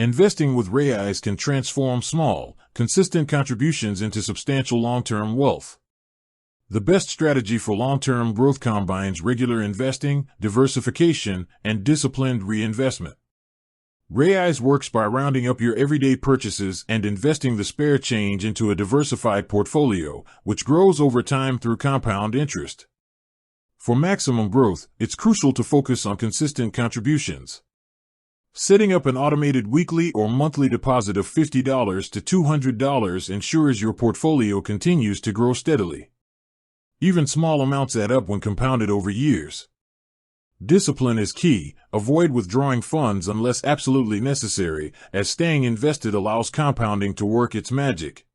Investing with Raiz can transform small, consistent contributions into substantial long-term wealth. The best strategy for long-term growth combines regular investing, diversification, and disciplined reinvestment. Raiz works by rounding up your everyday purchases and investing the spare change into a diversified portfolio, which grows over time through compound interest. For maximum growth, it's crucial to focus on consistent contributions. Setting up an automated weekly or monthly deposit of $50 to $200 ensures your portfolio continues to grow steadily. Even small amounts add up when compounded over years. Discipline is key. Avoid withdrawing funds unless absolutely necessary, as staying invested allows compounding to work its magic.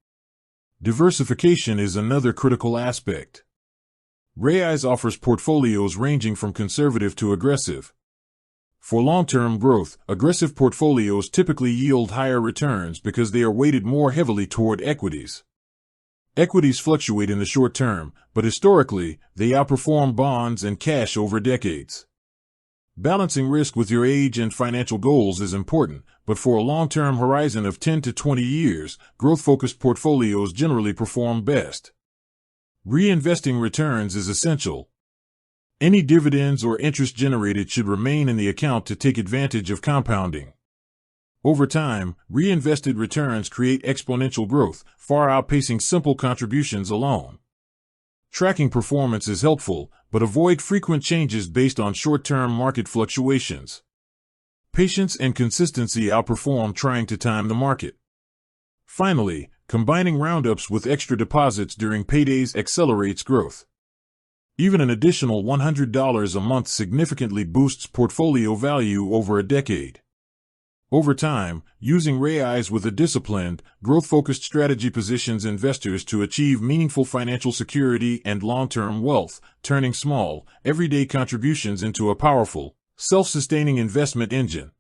Diversification is another critical aspect. Raiz offers portfolios ranging from conservative to aggressive. For long-term growth, aggressive portfolios typically yield higher returns because they are weighted more heavily toward equities. Equities fluctuate in the short term, but historically, they outperform bonds and cash over decades. Balancing risk with your age and financial goals is important, but for a long-term horizon of 10 to 20 years, growth-focused portfolios generally perform best. Reinvesting returns is essential. Any dividends or interest generated should remain in the account to take advantage of compounding. Over time, reinvested returns create exponential growth, far outpacing simple contributions alone. Tracking performance is helpful, but avoid frequent changes based on short-term market fluctuations. Patience and consistency outperform trying to time the market. Finally, combining roundups with extra deposits during paydays accelerates growth. Even an additional $100 a month significantly boosts portfolio value over a decade. Over time, using Raiz with a disciplined, growth-focused strategy positions investors to achieve meaningful financial security and long-term wealth, turning small, everyday contributions into a powerful, self-sustaining investment engine.